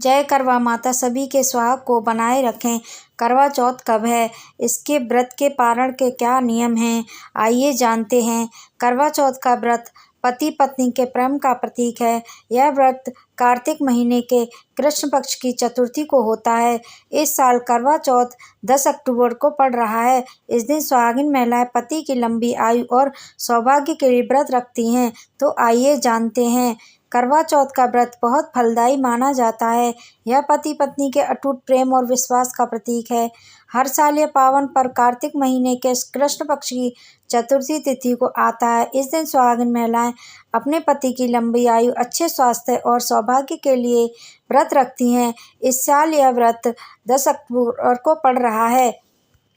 जय करवा माता सभी के सुहाग को बनाए रखें। करवा चौथ कब है? इसके व्रत के पारण के क्या नियम हैं? आइए जानते हैं। करवा चौथ का व्रत पति पत्नी के प्रेम का प्रतीक है। यह व्रत कार्तिक महीने के कृष्ण पक्ष की चतुर्थी को होता है। इस साल करवा चौथ 10 अक्टूबर को पड़ रहा है। इस दिन सुहागिन महिलाएं पति की लंबी आयु और सौभाग्य के लिए व्रत रखती हैं। तो आइए जानते हैं। करवा चौथ का व्रत बहुत फलदायी माना जाता है। यह पति पत्नी के अटूट प्रेम और विश्वास का प्रतीक है। हर साल यह पावन पर्व कार्तिक महीने के कृष्ण पक्ष की चतुर्थी तिथि को आता है। इस दिन सुहागिन महिलाएं अपने पति की लंबी आयु, अच्छे स्वास्थ्य और सौभाग्य के लिए व्रत रखती हैं। इस साल यह व्रत 10 अक्टूबर को पड़ रहा है।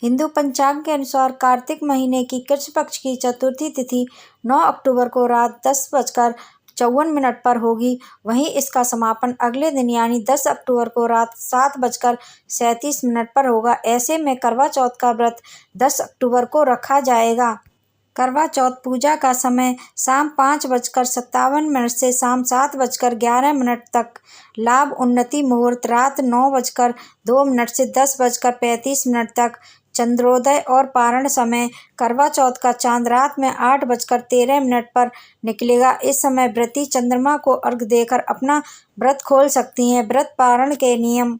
हिंदू पंचांग के अनुसार कार्तिक महीने की कृष्ण पक्ष की चतुर्थी तिथि 9 अक्टूबर को रात 10:54 पर होगी। वहीं इसका समापन अगले दिन यानी 10 अक्टूबर को रात 7:37 पर होगा। ऐसे में करवा चौथ का व्रत 10 अक्टूबर को रखा जाएगा। करवा चौथ पूजा का समय शाम 5:57 से शाम 7:11 तक। लाभ उन्नति मुहूर्त रात 9:02 से 10:35 तक। चंद्रोदय और पारण समय करवा चौथ का चांद रात में 8:13 पर निकलेगा। इस समय व्रती चंद्रमा को अर्घ्य देकर अपना व्रत खोल सकती हैं। व्रत पारण के नियम।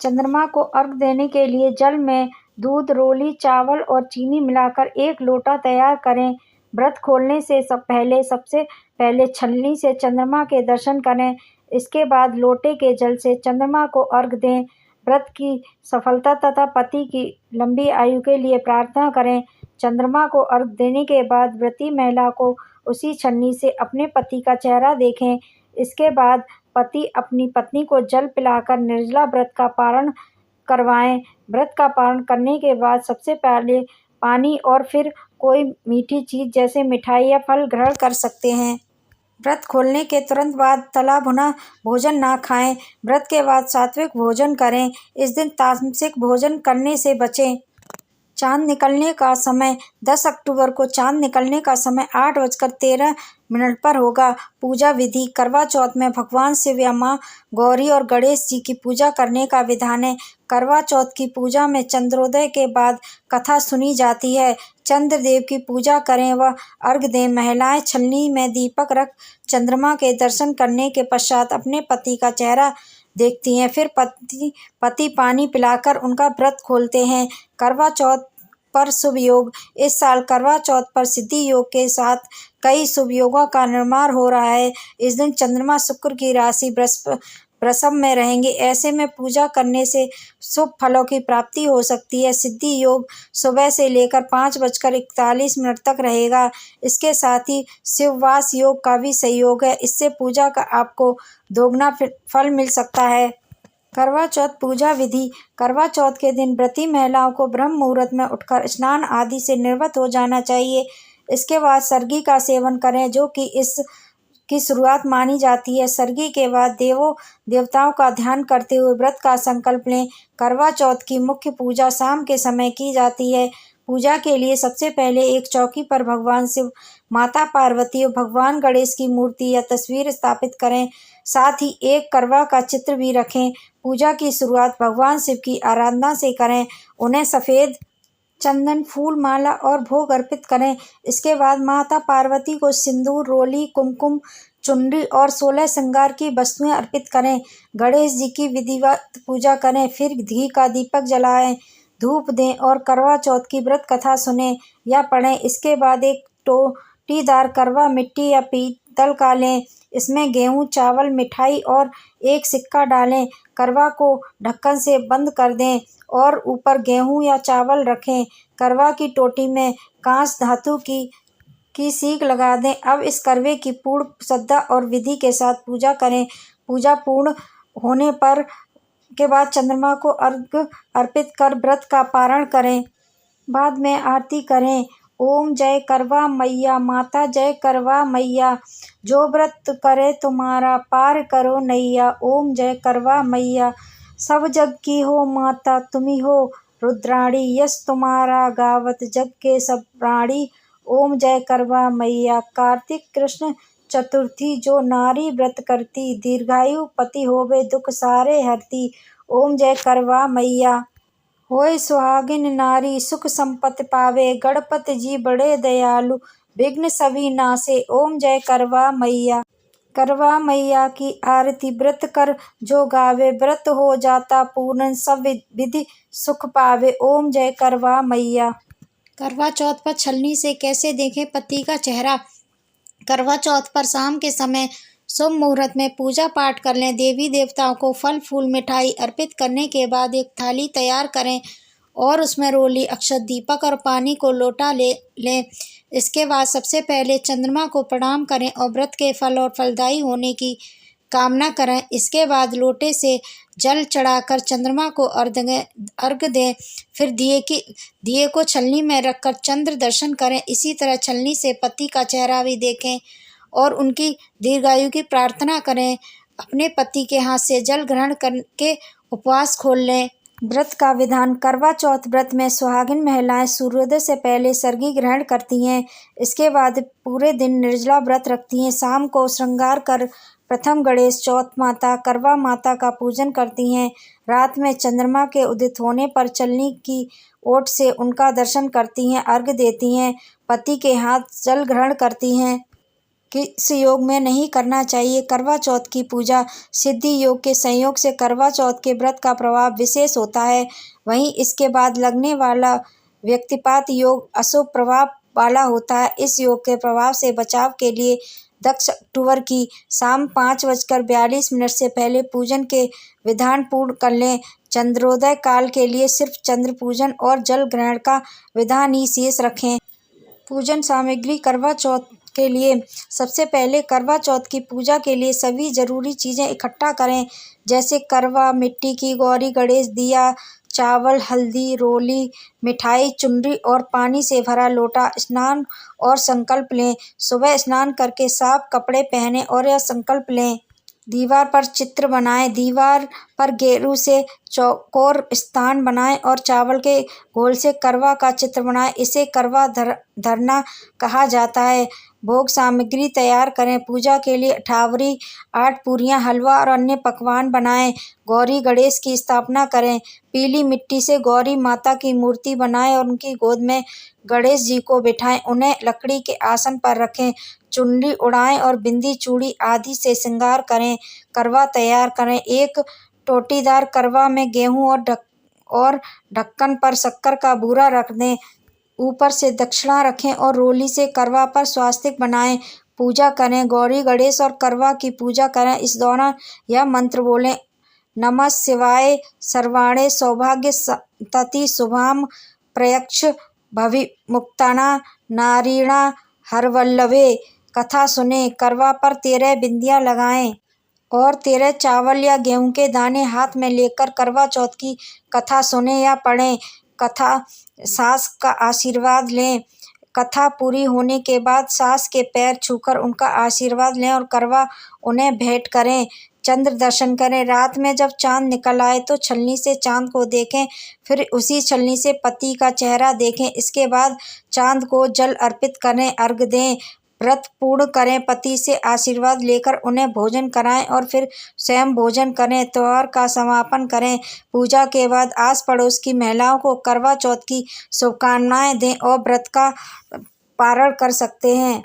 चंद्रमा को अर्घ्य देने के लिए जल में दूध, रोली, चावल और चीनी मिलाकर 1 लोटा तैयार करें। व्रत खोलने से सबसे पहले छलनी से चंद्रमा के दर्शन करें। इसके बाद लोटे के जल से चंद्रमा को अर्घ्य दें। व्रत की सफलता तथा पति की लंबी आयु के लिए प्रार्थना करें। चंद्रमा को अर्घ्य देने के बाद व्रती महिला को उसी छलनी से अपने पति का चेहरा देखें। इसके बाद पति अपनी पत्नी को जल पिलाकर निर्जला व्रत का पारण करवाएं। व्रत का पारण करने के बाद सबसे पहले पानी और फिर कोई मीठी चीज़ जैसे मिठाई या फल ग्रहण कर सकते हैं। व्रत खोलने के तुरंत बाद तला भुना भोजन ना खाएं। व्रत के बाद सात्विक भोजन करें। इस दिन तामसिक भोजन करने से बचें। चांद निकलने का समय 10 अक्टूबर को चांद निकलने का समय 8:13 पर होगा। पूजा विधि। करवा चौथ में भगवान शिव या माँ गौरी और गणेश जी की पूजा करने का विधान है। करवा चौथ की पूजा में चंद्रोदय के बाद कथा सुनी जाती है। चंद्रदेव की पूजा करें व अर्घ्य दें। महिलाएं छलनी में दीपक रख चंद्रमा के दर्शन करने के पश्चात अपने पति का चेहरा देखती हैं। फिर पति पानी पिलाकर उनका व्रत खोलते हैं। करवा चौथ पर शुभ योग। इस साल करवा चौथ पर सिद्धि योग के साथ कई शुभ योगों का निर्माण हो रहा है। इस दिन चंद्रमा शुक्र की राशि वृषभ में रहेंगे। ऐसे में पूजा करने से शुभ फलों की प्राप्ति हो सकती है। सिद्धि योग सुबह से लेकर 5:41 तक रहेगा। इसके साथ ही शिववास योग का भी सहयोग है। इससे पूजा का आपको दोगुना फल मिल सकता है। करवा चौथ पूजा विधि। करवा चौथ के दिन व्रती महिलाओं को ब्रह्म मुहूर्त में उठकर स्नान आदि से निवृत्त हो जाना चाहिए। इसके बाद सरगी का सेवन करें, जो कि इसकी शुरुआत मानी जाती है। सरगी के बाद देवों देवताओं का ध्यान करते हुए व्रत का संकल्प लें। करवा चौथ की मुख्य पूजा शाम के समय की जाती है। पूजा के लिए सबसे पहले एक चौकी पर भगवान शिव, माता पार्वती और भगवान गणेश की मूर्ति या तस्वीर स्थापित करें। साथ ही एक करवा का चित्र भी रखें। पूजा की शुरुआत भगवान शिव की आराधना से करें। उन्हें सफ़ेद चंदन, फूल, माला और भोग अर्पित करें। इसके बाद माता पार्वती को सिंदूर, रोली, कुमकुम, चुनरी और 16 श्रृंगार की वस्तुएं अर्पित करें। गणेश जी की विधिवत पूजा करें। फिर घी का दीपक जलाएं, धूप दें और करवा चौथ की व्रत कथा सुनें या पढ़ें। इसके बाद एक टोटीदार करवा मिट्टी या पीतल का लें। इसमें गेहूं, चावल, मिठाई और एक सिक्का डालें। करवा को ढक्कन से बंद कर दें और ऊपर गेहूं या चावल रखें। करवा की टोटी में कांच धातु की सीक लगा दें। अब इस करवे की पूर्ण श्रद्धा और विधि के साथ पूजा करें। पूजा पूर्ण होने के बाद चंद्रमा को अर्घ्य अर्पित कर व्रत का पारण करें। बाद में आरती करें। ओम जय करवा मैया माता, जय करवा मैया, जो व्रत करे तुम्हारा पार करो नैया। ओम जय करवा मैया, सब जग की हो माता तुम्ही हो रुद्राणी, यश तुम्हारा गावत जग के सब प्राणी। ओम जय करवा मैया। कार्तिक कृष्ण चतुर्थी जो नारी व्रत करती, दीर्घायु पति होवे दुख सारे हरती। ओम जय करवा मैया। होय सुहागिन नारी सुख संपत्ति पावे, गणपति जी बड़े दयालु विघ्न सभी नासे। ओम जय करवा मैया। करवा मैया की आरती व्रत कर जो गावे, व्रत हो जाता पूर्ण सब विधि सुख पावे। ओम जय करवा मैया। करवा चौथ पर छलनी से कैसे देखें पति का चेहरा। करवा चौथ पर शाम के समय शुभ मुहूर्त में पूजा पाठ कर लें। देवी देवताओं को फल फूल मिठाई अर्पित करने के बाद एक थाली तैयार करें और उसमें रोली अक्षत दीपक और पानी को लोटा लें। इसके बाद सबसे पहले चंद्रमा को प्रणाम करें और व्रत के फल और फलदायी होने की कामना करें। इसके बाद लोटे से जल चढ़ाकर चंद्रमा को अर्घ दें। फिर दिए को छलनी में रखकर चंद्र दर्शन करें। इसी तरह छलनी से पति का चेहरा भी देखें और उनकी दीर्घायु की प्रार्थना करें। अपने पति के हाथ से जल ग्रहण करके उपवास खोल लें। व्रत का विधान। करवा चौथ व्रत में सुहागिन महिलाएं सूर्योदय से पहले सर्गी ग्रहण करती हैं। इसके बाद पूरे दिन निर्जला व्रत रखती हैं। शाम को श्रृंगार कर प्रथम गणेश, चौथ माता, करवा माता का पूजन करती हैं। रात में चंद्रमा के उदित होने पर छलनी की ओट से उनका दर्शन करती हैं, अर्घ्य देती हैं, पति के हाथ जल ग्रहण करती हैं। किस योग में नहीं करना चाहिए करवा चौथ की पूजा। सिद्धि योग के संयोग से करवा चौथ के व्रत का प्रभाव विशेष होता है। वहीं इसके बाद लगने वाला व्यक्तिपात योग अशुभ प्रभाव वाला होता है। इस योग के प्रभाव से बचाव के लिए 10 अक्टूबर की शाम 5:42 से पहले पूजन के विधान पूर्ण कर लें। चंद्रोदय काल के लिए सिर्फ चंद्र पूजन और जल ग्रहण का विधान ही शेष रखें। पूजन सामग्री। करवा चौथ के लिए सबसे पहले करवा चौथ की पूजा के लिए सभी जरूरी चीज़ें इकट्ठा करें, जैसे करवा, मिट्टी की गौरी, गणेश, दिया, चावल, हल्दी, रोली, मिठाई, चुनरी और पानी से भरा लोटा। स्नान और संकल्प लें। सुबह स्नान करके साफ कपड़े पहनें और यह संकल्प लें। दीवार पर चित्र बनाएं। दीवार पर गेरू से चौकोर स्थान बनाएं और चावल के घोल से करवा का चित्र बनाएं। इसे करवा धरना कहा जाता है। भोग सामग्री तैयार करें। पूजा के लिए अठावरी, 8 पूरियां, हलवा और अन्य पकवान बनाएं। गौरी गणेश की स्थापना करें। पीली मिट्टी से गौरी माता की मूर्ति बनाएं और उनकी गोद में गणेश जी को बिठाएं। उन्हें लकड़ी के आसन पर रखें। चुनरी उड़ाएं और बिंदी, चूड़ी आदि से श्रृंगार करें। करवा तैयार करें। एक टोटीदार करवा में गेहूं और ढक्कन पर शक्कर का बूरा रख दें। ऊपर से दक्षिणा रखें और रोली से करवा पर स्वास्तिक बनाएं। पूजा करें। गौरी गणेश और करवा की पूजा करें। इस दौरान यह मंत्र बोलें, नमः शिवाय सर्वाणे सौभाग्य संतति शुभाम प्रयक्ष भविमुक्ताना नारीणा हरवल्लभे। कथा सुने। करवा पर 13 बिंदियां लगाएं और 13 चावल या गेहूं के दाने हाथ में लेकर करवा चौथ की कथा सुने या पढ़ें। कथा सास का आशीर्वाद लें। कथा पूरी होने के बाद सास के पैर छूकर उनका आशीर्वाद लें और करवा उन्हें भेंट करें। चंद्र दर्शन करें। रात में जब चांद निकल आए तो छलनी से चांद को देखें, फिर उसी छलनी से पति का चेहरा देखें। इसके बाद चांद को जल अर्पित करें, अर्घ्य दें, व्रत पूर्ण करें, पति से आशीर्वाद लेकर उन्हें भोजन कराएं और फिर स्वयं भोजन करें। त्योहार का समापन करें। पूजा के बाद आस पड़ोस की महिलाओं को करवा चौथ की शुभकामनाएं दें और व्रत का पारण कर सकते हैं।